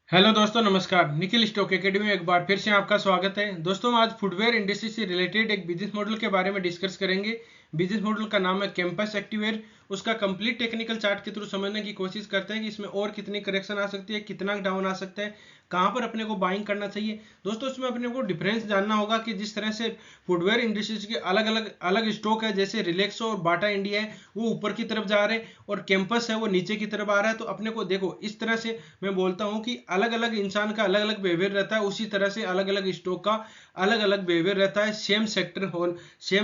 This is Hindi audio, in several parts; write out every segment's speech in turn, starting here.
हेलो दोस्तों, नमस्कार। निखिल स्टॉक एकेडमी में एक बार फिर से आपका स्वागत है। दोस्तों, आज फुटवेयर इंडस्ट्री से रिलेटेड एक बिजनेस मॉडल के बारे में डिस्कस करेंगे। बिजनेस मॉडल का नाम है कैंपस एक्टिवेयर। उसका कंप्लीट टेक्निकल चार्ट के थ्रू समझने की कोशिश करते हैं कि इसमें और कितनी करेक्शन आ सकती है, कितना डाउन आ सकता है, कहाँ पर अपने को बाइंग करना चाहिए। दोस्तों, इसमें अपने को डिफरेंस जानना होगा कि जिस तरह से फुटवेयर इंडस्ट्रीज के अलग स्टॉक है, जैसे रिलैक्सो और बाटा इंडिया है, वो ऊपर की तरफ जा रहे हैं और कैंपस है वो नीचे की तरफ आ रहा है। तो अपने को देखो, इस तरह से मैं बोलता हूँ कि अलग अलग इंसान का अलग अलग बिहेवियर रहता है, उसी तरह से अलग अलग स्टॉक का अलग अलग बिहेवियर रहता है, सेम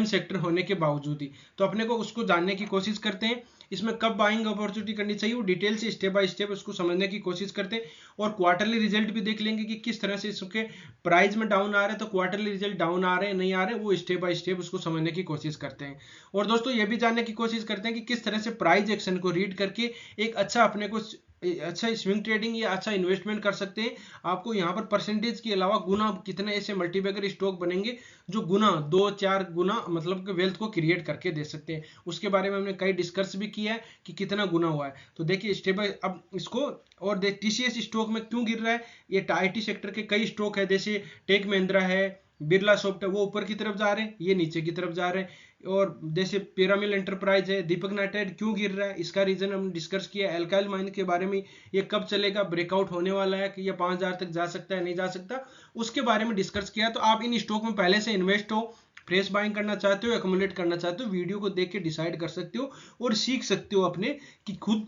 सेक्टर होने के बावजूद ही। तो अपने को उसको जानने की कोशिश करते हैं। इसमें कब बाइंग अपॉर्चुनिटी करनी चाहिए वो डिटेल से स्टेप बाय स्टेप उसको समझने की कोशिश करते हैं। और क्वार्टरली रिजल्ट भी देख लेंगे कि किस तरह से इसके प्राइस में डाउन आ रहे हैं, तो क्वार्टरली रिजल्ट डाउन आ रहे हैं नहीं आ रहे, वो स्टेप बाय स्टेप उसको समझने की कोशिश करते हैं। और दोस्तों, ये भी जानने की कोशिश करते हैं कि किस तरह से प्राइस एक्शन को रीड करके एक अच्छा अपने को अच्छा स्विंग ट्रेडिंग या अच्छा इन्वेस्टमेंट कर सकते हैं। आपको यहाँ पर परसेंटेज के अलावा गुना कितने ऐसे मल्टीबैगर स्टॉक बनेंगे जो गुना 2-4 गुना मतलब कि वेल्थ को क्रिएट करके दे सकते हैं। उसके बारे में हमने कई डिस्कस भी किया है कि कितना गुना हुआ है। तो देखिए स्टेप बाय अब इसको। और देख टीसीएस स्टॉक में क्यों गिर रहा है, ये आईटी सेक्टर के कई स्टॉक है, जैसे टेक महिंद्रा है, बिरला सॉफ्ट है, वो ऊपर की तरफ जा रहे हैं, ये नीचे की तरफ जा रहे हैं। और जैसे पिरामिल एंटरप्राइज है, दीपक नाइट्राइट क्यों गिर रहा है, इसका रीजन हमने डिस्कस किया। एल्काइल माइन के बारे में, ये कब चलेगा, ब्रेकआउट होने वाला है कि ये 5000 तक जा सकता है नहीं जा सकता, उसके बारे में डिस्कस किया। तो आप इन स्टॉक में पहले से इन्वेस्ट हो, फ्रेश बाइंग करना चाहते हो, एक्युमुलेट करना चाहते हो, वीडियो को देख के डिसाइड कर सकते हो और सीख सकते हो अपने कि खुद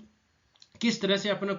किस तरह से अपना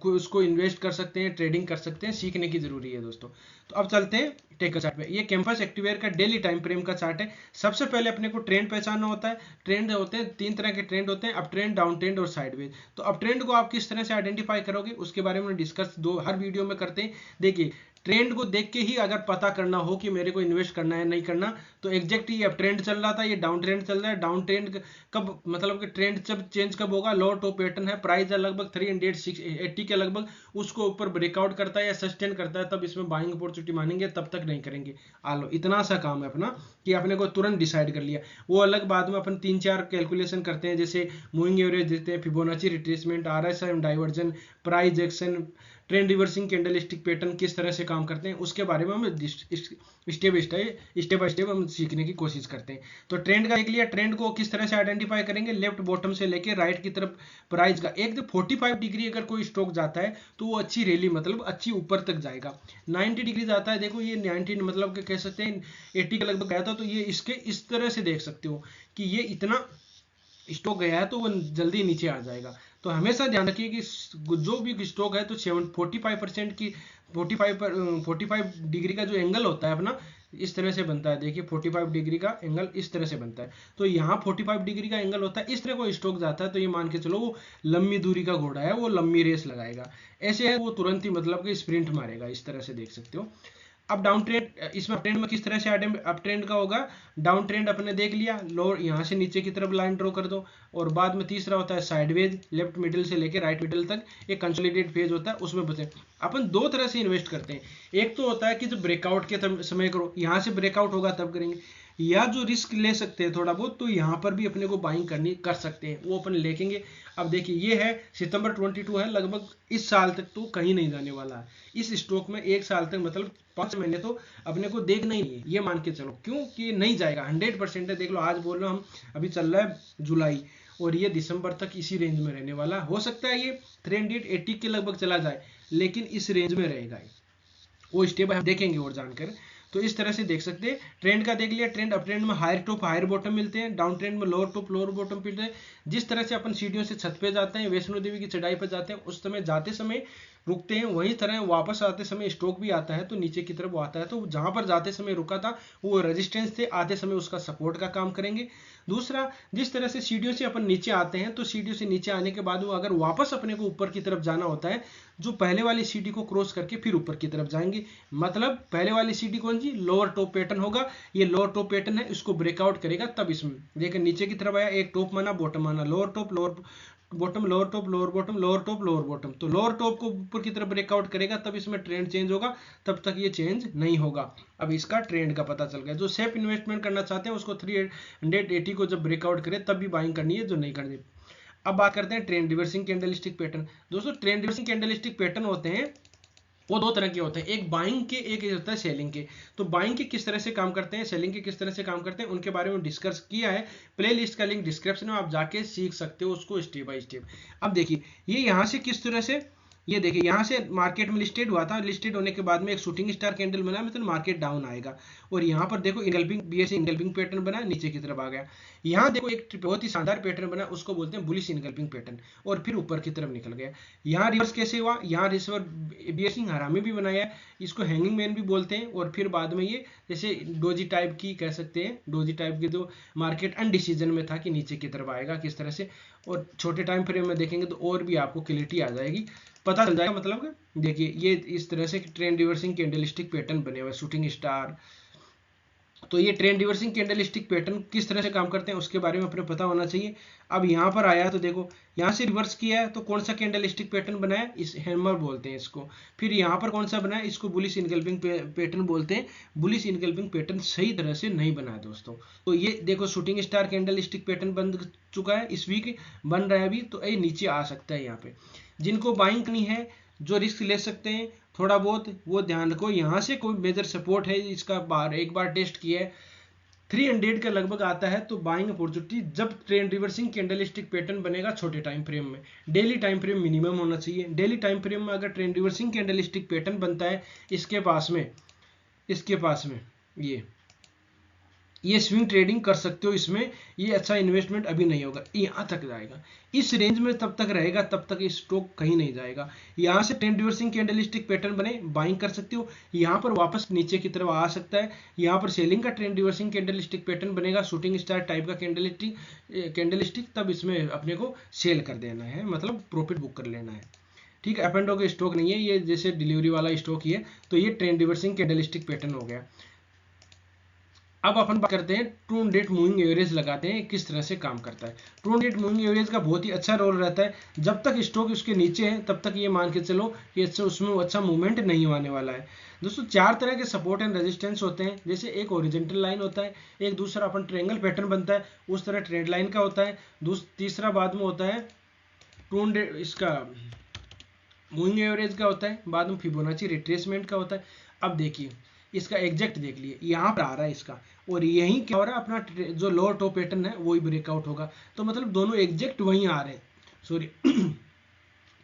उसको इन्वेस्ट कर सकते हैं, ट्रेडिंग कर सकते हैं। सीखने की जरूरी है दोस्तों। तो अब चलते हैं टेक्निकल चार्ट पे। ये कैंपस एक्टिवेयर का डेली टाइम फ्रेम का चार्ट है। सबसे पहले अपने को ट्रेंड पहचानना होता है। ट्रेंड होते हैं, तीन तरह के ट्रेंड होते हैं, अप ट्रेंड, डाउन ट्रेंड और साइडवेज। तो अप ट्रेंड को आप किस तरह से आइडेंटिफाई करोगे उसके बारे में डिस्कस हर वीडियो में करते हैं। देखिए, ट्रेंड को देख के ही अगर पता करना हो कि मेरे को इन्वेस्ट करना है नहीं करना, तो एग्जैक्ट ये अप ट्रेंड चल रहा था, ये डाउन ट्रेंड चल रहा है। डाउन ट्रेंड कब मतलब कि ट्रेंड जब चेंज कब होगा, लोअर टॉप पैटर्न है, प्राइस है लगभग 380 के लगभग, उसको ऊपर ब्रेकआउट करता है या सस्टेन करता है, तब इसमें बाइंग अपॉर्चुनिटी मानेंगे, तब तक नहीं करेंगे। आलो, इतना सा काम है अपना कि अपने को तुरंत डिसाइड कर लिया। वो अलग बाद में अपन 3-4 कैलकुलेशन करते हैं, जैसे मूविंग एवरेज देते हैं, Fibonacci retracement, RSI diversion, price action, trend reversing candlestick pattern किस तरह से काम करते हैं, उसके बारे में हम स्टेप बाय स्टेप हम सीखने की कोशिश करते हैं। तो ट्रेंड का देख लिया, ट्रेंड को किस तरह से आइडेंटिफाई करेंगे, लेफ्ट बॉटम से लेके राइट की तरफ प्राइस का एक 45 डिग्री अगर कोई स्टॉक जाता है तो वो अच्छी रैली मतलब अच्छी ऊपर तक जाएगा। 90 डिग्री जाता है, देखो ये 90 मतलब कह सकते हैं 80 के लगभग गया था, तो ये इसके इस तरह से देख सकते हो कि ये इतना स्टॉक गया है तो वो जल्दी नीचे आ जाएगा। तो हमेशा ध्यान रखिए कि जो भी स्टॉक है तो 45% की 45 डिग्री का जो एंगल होता है अपना, इस तरह से बनता है। देखिए 45 डिग्री का एंगल इस तरह से बनता है। तो यहाँ 45 डिग्री का एंगल होता है, इस तरह कोई स्टॉक जाता है तो ये मान के चलो वो लंबी दूरी का घोड़ा है, वो लंबी रेस लगाएगा। ऐसे है वो तुरंत ही मतलब कि स्प्रिंट मारेगा, इस तरह से देख सकते हो। अब डाउन ट्रेंड, इसमें अप ट्रेंड में किस तरह से अप ट्रेंड का होगा। डाउन ट्रेंड अपने देख लिया, लोअर यहाँ से नीचे की तरफ लाइन ड्रॉ कर दो। और बाद में तीसरा होता है साइडवेज, लेफ्ट मिडिल से लेकर राइट मिडिल तक एक कंसोलिडेट फेज होता है, उसमें बचे। अपन दो तरह से इन्वेस्ट करते हैं। एक तो होता है कि जब ब्रेकआउट के समय करो, यहाँ से ब्रेकआउट होगा तब करेंगे, या जो रिस्क ले सकते हैं थोड़ा बहुत, तो यहाँ पर भी अपने को बाइंग करनी कर सकते हैं, वो अपन लेंगे। अब देखिए ये है सितंबर 22 है, लगभग इस साल तक तो कहीं नहीं जाने वाला है इस स्टॉक में। एक साल तक मतलब 5 महीने तो अपने को देखना ही है, ये मान के चलो, क्योंकि नहीं जाएगा 100% है। देख लो, आज बोल रहा हूँ हम, अभी चल रहा है जुलाई और ये दिसंबर तक इसी रेंज में रहने वाला। हो सकता है ये 380 के लगभग चला जाए, लेकिन इस रेंज में रहेगा। वो स्टेप हम देखेंगे और जानकर। तो इस तरह से देख सकते हैं। ट्रेंड का देख लिया, ट्रेंड अप ट्रेंड में हायर टॉप हायर बॉटम मिलते हैं, डाउन ट्रेंड में लोअर टॉप लोअर बॉटम मिलते हैं। जिस तरह से अपन सीढ़ियों से छत पे जाते हैं, वैष्णो देवी की चढ़ाई पर जाते हैं, उस समय जाते समय रुकते हैं, वही तरह वापस आते समय स्टॉक भी आता है तो नीचे की तरफ वो आता है। तो जहां पर जाते समय रुका था वो रेजिस्टेंस थे, आते समय उसका सपोर्ट का काम करेंगे। दूसरा, जिस तरह से सीढ़ियों से अपन नीचे आते हैं, तो सीढ़ियों से नीचे आने के बाद वो अगर वापस अपने को ऊपर की तरफ जाना होता है, जो पहले वाली सीढ़ी को क्रॉस करके फिर ऊपर की तरफ जाएंगे। मतलब पहले वाली सीढ़ी कौन सी, लोअर टॉप पैटर्न होगा, ये लोअर टॉप पैटर्न है, इसको ब्रेकआउट करेगा तब इसमें देखिए नीचे की तरफ आया, एक टॉप माना बॉटम माना, lower top lower bottom, lower top lower bottom, lower top lower bottom. तो लोअर टॉप को ऊपर की तरफ ब्रेकआउट करेगा तब इसमें ट्रेंड चेंज होगा, तब तक ये चेंज नहीं होगा। अब इसका ट्रेंड का पता चल गया। जो सेफ इन्वेस्टमेंट करना चाहते हैं उसको 380 को जब ब्रेकआउट करे तब भी बाइंग करनी है, जो नहीं करनी। अब बात करते हैं ट्रेंड रिवर्सिंग कैंडलस्टिक पैटर्न। दोस्तों ट्रेंड रिवर्सिंग कैंडलस्टिक पैटर्न होते हैं वो दो तरह के होते हैं, एक बाइंग के, एक होता है सेलिंग के। तो बाइंग के किस तरह से काम करते हैं, सेलिंग के किस तरह से काम करते हैं, उनके बारे में डिस्कस किया है। प्ले लिस्ट का लिंक डिस्क्रिप्शन में आप जाके सीख सकते हो उसको स्टेप बाय स्टेप। अब देखिए ये यहाँ से किस तरह से, ये देखिए यहाँ से मार्केट में लिस्टेड हुआ था, लिस्टेड होने के बाद में एक शूटिंग स्टार कैंडल बना, मतलब मार्केट डाउन आएगा। और यहाँ पर देखो इनगल्पिंग बीएससी इनगल्पिंग पैटर्न बना, नीचे की तरफ आ गया। यहाँ देखो एक बहुत ही शानदार पैटर्न बना, उसको बोलते हैं बुलिश इनगल्पिंग पैटर्न, और फिर ऊपर की तरफ निकल गया। यहाँ रिवर्स कैसे हुआ, यहाँ रिवर्स बीएससी हरामी भी बनाया है, इसको हैंगिंग मैन भी बोलते हैं। और फिर बाद में ये जैसे डोजी टाइप की कह सकते हैं, डोजी टाइप की, तो मार्केट अनडिसीजन में था कि नीचे की तरफ आएगा किस तरह से। और छोटे टाइम फ्रेम में देखेंगे तो और भी आपको क्लियरिटी आ जाएगी, पता चल जाएगा। मतलब देखिए ये इस तरह से ट्रेंड रिवर्सिंग कैंडलस्टिक पैटर्न बने हुए शूटिंग स्टार। तो ये ट्रेंड रिवर्सिंग कैंडलस्टिक पैटर्न किस तरह से काम करते हैं उसके बारे में अपने पता होना चाहिए। अब यहाँ पर आया तो देखो यहाँ से रिवर्स किया है, तो कौन सा कैंडलस्टिक पैटर्न बनाया, इस हैमर बोलते हैं इसको। फिर यहाँ पर कौन सा बनाया, इसको बुलिश इनगल्पिंग पैटर्न बोलते हैं। बुलिश इनगल्पिंग पैटर्न सही तरह से नहीं बना है दोस्तों। तो ये देखो शूटिंग स्टार कैंडलस्टिक पैटर्न बन चुका है, इस वीक बन रहा है अभी, तो ये नीचे आ सकता है। यहाँ पे जिनको बाइंग करनी है, जो रिस्क ले सकते हैं थोड़ा बहुत, वो ध्यान रखो। यहाँ से कोई मेजर सपोर्ट है, इसका एक बार टेस्ट किया है 300 के लगभग आता है, तो बाइंग अपॉर्चुनिटी जब ट्रेंड रिवर्सिंग कैंडलस्टिक पैटर्न बनेगा छोटे टाइम फ्रेम में। डेली टाइम फ्रेम मिनिमम होना चाहिए। डेली टाइम फ्रेम में अगर ट्रेंड रिवर्सिंग कैंडलस्टिक पैटर्न बनता है इसके पास में ये स्विंग ट्रेडिंग कर सकते हो इसमें, ये अच्छा इन्वेस्टमेंट अभी नहीं होगा, यहाँ तक जाएगा। इस रेंज में तब तक रहेगा, तब तक इस स्टॉक कहीं नहीं जाएगा। यहाँ से ट्रेंड रिवर्सिंग कैंडलस्टिक पैटर्न बने, बाइंग कर सकते हो। यहाँ पर वापस नीचे की तरफ आ सकता है। यहाँ पर सेलिंग का ट्रेंड रिवर्सिंग कैंडलस्टिक पैटर्न बनेगा, शूटिंग स्टार टाइप का कैंडलस्टिक, तब इसमें अपने को सेल कर देना है, मतलब प्रॉफिट बुक कर लेना है। ठीक है, अप एंड डाउन का स्टॉक नहीं है ये, जैसे डिलीवरी वाला स्टॉक ही है। तो ये ट्रेंड रिवर्सिंग कैंडलस्टिक पैटर्न हो गया। अब अपन बात करते हैं 200 मूविंग एवरेज लगाते हैं किस तरह से काम करता है। 200 मूविंग एवरेज का बहुत ही अच्छा रोल रहता है। जब तक स्टॉक उसके नीचे है तब तक ये मान के चलो कि उसमें अच्छा मूवमेंट नहीं होने वाला है। दोस्तों चार तरह के सपोर्ट एंड रेजिस्टेंस होते हैं, जैसे एक ओरिजेंटल लाइन होता है, एक दूसरा अपन ट्रायंगल पैटर्न बनता है उस तरह ट्रेंड लाइन का होता है, तीसरा बाद में होता है 200 इसका मूविंग एवरेज का होता है, बाद में फिबोनाची रिट्रेसमेंट का होता है। अब देखिए इसका एग्जैक्ट देख लिए, यहाँ पर आ रहा है इसका, और यही क्या हो रहा है, अपना जो लोअर टॉप पैटर्न है वही ब्रेकआउट होगा। तो मतलब दोनों एग्जैक्ट वहीं आ रहे हैं, सॉरी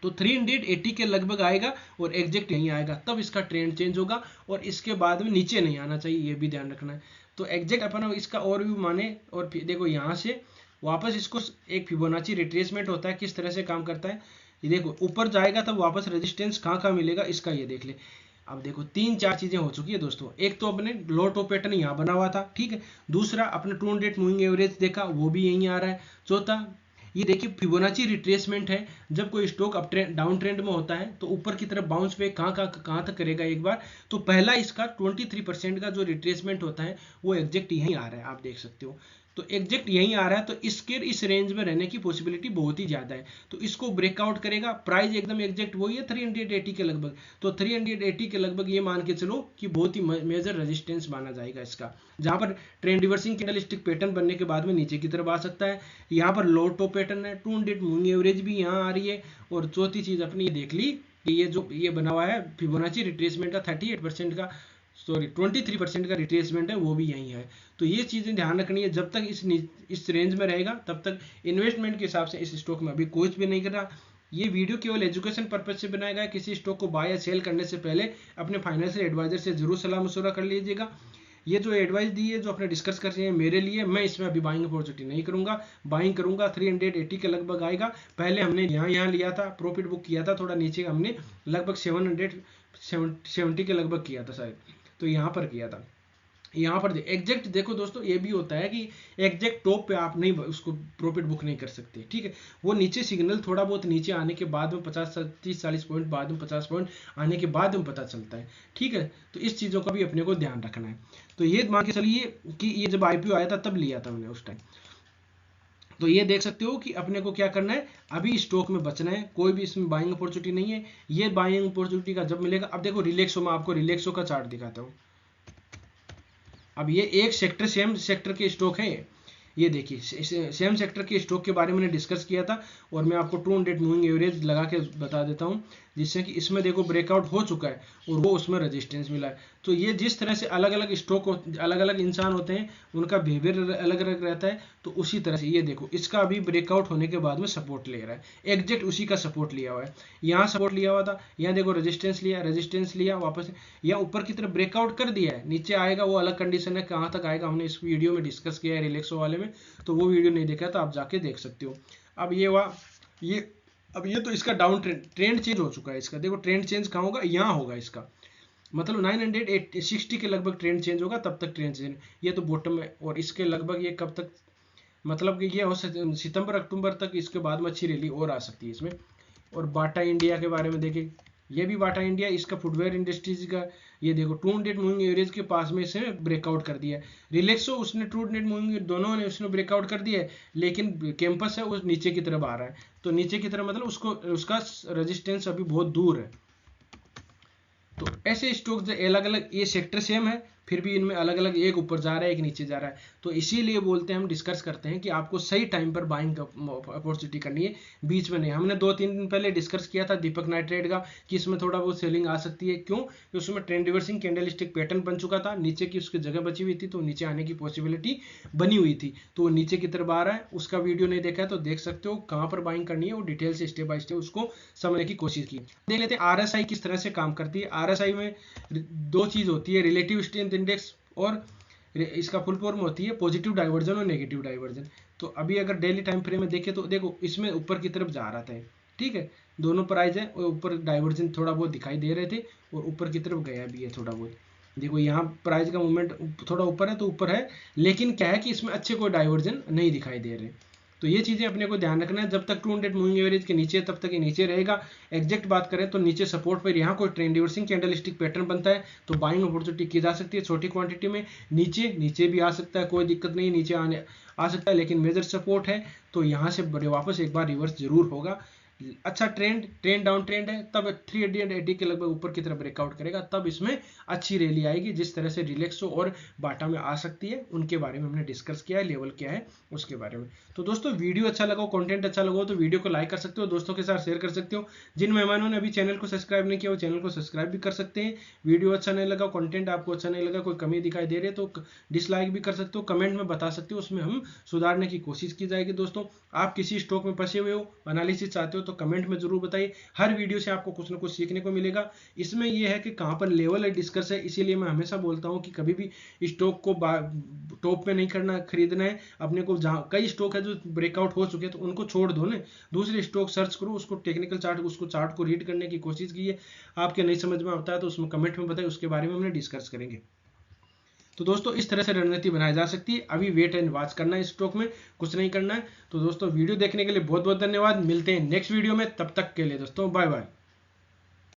तो 380 के लगभग आएगा और एग्जैक्ट यहीं आएगा, तब इसका ट्रेंड चेंज होगा। और इसके बाद में नीचे नहीं आना चाहिए, ये भी ध्यान रखना है। तो एग्जैक्ट अपन इसका और भी माने, और देखो यहाँ से वापस इसको एक फिबोनाची रिट्रेसमेंट होता है, किस तरह से काम करता है ये देखो, ऊपर जाएगा तब वापस रेजिस्टेंस कहाँ कहाँ मिलेगा इसका ये देख ले। अब देखो तीन चार चीजें हो चुकी है दोस्तों। एक तो अपने लो टॉप पैटर्न यहाँ बना हुआ था, ठीक है। दूसरा अपने 200 मूविंग एवरेज देखा, वो भी यहीं आ रहा है। चौथा ये देखिए फिबोनाची रिट्रेसमेंट है, जब कोई stock up trend down trend में होता है तो ऊपर की तरफ बाउंस पे कहाँ तक करेगा एक बार, तो पहला इसका 23% का जो रिट्रेसमेंट होता है वो एग्जैक्ट यहीं आ रहा है, आप देख सकते हो। तो एग्जैक्ट यहीं आ रहा है, तो इसके इस रेंज में रहने की पॉसिबिलिटी बहुत ही ज़्यादा है। तो इसको ब्रेकआउट करेगा, प्राइस एकदम एग्जैक्ट वही है 380 के लगभग। तो 380 के लगभग ये मान के चलो कि बहुत ही मेजर रेजिस्टेंस माना जाएगा इसका, जहाँ पर ट्रेंड रिवर्सिंग कैंडलस्टिक पैटर्न बनने के बाद में नीचे की तरफ आ सकता है। यहाँ पर लो टॉप पैटर्न है, 200 मूविंग एवरेज भी यहाँ आ रही है। और चौथी चीज़ अपनी ये देख ली कि ये जो ये बना हुआ है फिबोनाची रिट्रेसमेंट का 38% का, सॉरी 23% का रिट्रेसमेंट है, वो भी यही है। तो ये चीज़ें ध्यान रखनी है। जब तक इस रेंज में रहेगा तब तक इन्वेस्टमेंट के हिसाब से इस स्टॉक में अभी कुछ भी नहीं करना। ये वीडियो केवल एजुकेशन पर्पज से बनाया गया है। किसी स्टॉक को बाय या सेल करने से पहले अपने फाइनेंशियल एडवाइजर से जरूर सलाह मशवरा कर लीजिएगा। ये जो एडवाइस दी है, जो अपने डिस्कस कर रहे हैं मेरे लिए, मैं इसमें अभी बाइंग अपॉर्चुनिटी नहीं करूंगा। बाइंग करूंगा 380 के लगभग आएगा। पहले हमने यहाँ लिया था, प्रॉफिट बुक किया था, थोड़ा नीचे हमने लगभग 770 के लगभग किया था शायद, तो यहाँ पर किया था। यहाँ पर एग्जैक्ट देखो दोस्तों, ये भी होता है कि एग्जैक्ट टॉप पे आप नहीं उसको प्रॉफिट बुक नहीं कर सकते, ठीक है। वो नीचे सिग्नल थोड़ा बहुत नीचे आने के बाद में 50 30 40 पॉइंट बाद में 50 पॉइंट आने के बाद में पता चलता है, ठीक है। तो इस चीज़ों का भी अपने को ध्यान रखना है। तो ये मान के चलिए कि ये जब IPO आया था तब लिया था मैंने उस टाइम। तो ये देख सकते हो कि अपने को क्या करना है, अभी स्टॉक में बचना है, कोई भी इसमें बाइंग अपॉर्चुनिटी नहीं है। ये बाइंग अपॉर्चुनिटी का जब मिलेगा, अब देखो रिलैक्सो में आपको रिलैक्सो का चार्ट दिखाता हूँ। अब ये एक सेक्टर सेम सेक्टर के स्टॉक है, ये देखिए सेम सेक्टर के स्टॉक के बारे में मैंने डिस्कस किया था और मैं आपको 200 मूविंग एवरेज लगा के बता देता हूँ, जिससे कि इसमें देखो ब्रेकआउट हो चुका है और वो उसमें रेजिस्टेंस मिला है। तो ये जिस तरह से अलग अलग स्टॉक अलग अलग इंसान होते हैं, उनका बिहेवियर अलग अलग रहता है, तो उसी तरह से ये देखो इसका अभी ब्रेकआउट होने के बाद में सपोर्ट ले रहा है, एग्जैक्ट उसी का सपोर्ट लिया हुआ है। यहाँ सपोर्ट लिया हुआ था, यहाँ देखो रेजिस्टेंस लिया वापस, यहाँ ऊपर की तरफ ब्रेकआउट कर दिया है, नीचे आएगा वो अलग कंडीशन है, कहाँ तक आएगा हमने इस वीडियो में डिस्कस किया है रिलैक्सो वाले में, तो वो वीडियो नहीं देखा तो आप जाके देख सकते हो। अब ये हुआ ये, अब ये तो इसका डाउन ट्रेंड चेंज हो चुका है इसका, देखो ट्रेंड चेंज कहाँ होगा, यहाँ होगा इसका, मतलब 960 के लगभग ट्रेंड चेंज होगा, तब तक ट्रेंड चेंज, ये तो बॉटम है और इसके लगभग ये कब तक, मतलब कि ये हो सितंबर अक्टूबर तक, इसके बाद में अच्छी रैली और आ सकती है इसमें। और बाटा इंडिया के बारे में देखें, ये भी बाटा इंडिया, इसका फुटवेयर इंडस्ट्रीज का, ये देखो 200 मूविंग एवरेज के पास में इसने ब्रेकआउट कर दिया है। रिलैक्सो उसने 200 मूविंग, दोनों ने उसने ब्रेकआउट कर दिया है, लेकिन कैंपस है उस नीचे की तरफ आ रहा है, तो नीचे की तरफ मतलब उसको उसका रेजिस्टेंस अभी बहुत दूर है। तो ऐसे स्टॉक्स अलग अलग, ये सेक्टर सेम है फिर भी इनमें अलग अलग, एक ऊपर जा रहा है एक नीचे जा रहा है, तो इसीलिए बोलते हैं हम डिस्कस करते हैं कि आपको सही टाइम पर बाइंग अपॉर्चुनिटी करनी है, बीच में नहीं। हमने 2-3 दिन पहले डिस्कस किया था दीपक नाइट्रेट का कि इसमें थोड़ा बहुत सेलिंग आ सकती है, क्यों कि उसमें ट्रेंड रिवर्सिंग कैंडलस्टिक पैटर्न बन चुका था, नीचे की उसकी जगह बची हुई थी, तो नीचे आने की पॉसिबिलिटी बनी हुई थी, तो वो नीचे की तरफ आ रहा है। उसका वीडियो नहीं देखा है तो देख सकते हो कहाँ पर बाइंग करनी है, वो डिटेल से स्टेप बाय स्टेप उसको समझने की कोशिश की। देख लेते हैं आरएसआई किस तरह से काम करती है। आरएसआई में दो चीज होती है, रिलेटिव स्ट्रेंथ इंडेक्स और इसका फुल फॉर्म होती है पॉजिटिव डाइवर्जन और नेगेटिव डाइवर्जन। तो अभी अगर डेली टाइम फ्रेम में देखें तो देखो इसमें ऊपर की तरफ जा रहा था, ठीक है, दोनों प्राइस है और ऊपर डाइवर्जन थोड़ा बहुत दिखाई दे रहे थे और ऊपर की तरफ गया भी है थोड़ा बहुत। देखो यहाँ प्राइस का मूवमेंट थोड़ा ऊपर है तो ऊपर है, लेकिन क्या है कि इसमें अच्छे कोई डाइवर्जन नहीं दिखाई दे रहे। तो ये चीजें अपने को ध्यान रखना है, जब तक 200 मूविंग एवरेज के नीचे तब तक ये नीचे रहेगा। एग्जैक्ट बात करें तो नीचे सपोर्ट पर यहाँ कोई ट्रेंड रिवर्सिंग कैंडलस्टिक पैटर्न बनता है तो बाइंग अपॉर्चुनिटी की जा सकती है छोटी क्वांटिटी में, नीचे भी आ सकता है, कोई दिक्कत नहीं, नीचे आने आ सकता है, लेकिन मेजर सपोर्ट है तो यहाँ से वापस एक बार रिवर्स जरूर होगा। अच्छा ट्रेंड डाउन ट्रेंड है, तब 380 के लगभग ऊपर की तरफ ब्रेकआउट करेगा, तब इसमें अच्छी रैली आएगी, जिस तरह से रिलैक्सो और बाटा में आ सकती है उनके बारे में हमने डिस्कस किया है, लेवल क्या है उसके बारे में। तो दोस्तों वीडियो अच्छा लगा, कंटेंट अच्छा लगा तो वीडियो को लाइक कर सकते हो, दोस्तों के साथ शेयर कर सकते हो। जिन मेहमानों ने अभी चैनल को सब्सक्राइब नहीं किया वो चैनल को सब्सक्राइब भी कर सकते हैं। वीडियो अच्छा नहीं लगा, कंटेंट आपको अच्छा नहीं लगा, कोई कमी दिखाई दे रही है तो डिसलाइक भी कर सकते हो, कमेंट में बता सकते हो, उसमें हम सुधारने की कोशिश की जाएगी। दोस्तों आप किसी स्टॉक में फंसे हुए हो, एनालिसिस चाहते हो तो कमेंट में जरूर बताइए, हर वीडियो से आपको कुछ ना कुछ सीखने को मिलेगा। इसमें यह है कि कहाँ पर लेवल है डिस्कस है, इसीलिए मैं हमेशा बोलता हूँ कि कभी भी स्टॉक को टॉप पे नहीं करना, खरीदना है अपने को। जहाँ कई स्टॉक है जो ब्रेकआउट हो चुके हैं तो उनको छोड़ दो ना, दूसरे स्टॉक सर्च करो, उसको टेक्निकल चार्ट, उसको चार्ट को रीड करने की कोशिश कीजिए। आपके नहीं समझ में आता है तो उसमें कमेंट में बताइए, उसके बारे में हमने डिस्कस करेंगे। तो दोस्तों इस तरह से रणनीति बनाई जा सकती है, अभी वेट एंड वॉच करना है, स्टॉक में कुछ नहीं करना है। तो दोस्तों वीडियो देखने के लिए बहुत बहुत धन्यवाद, मिलते हैं नेक्स्ट वीडियो में, तब तक के लिए दोस्तों बाय बाय।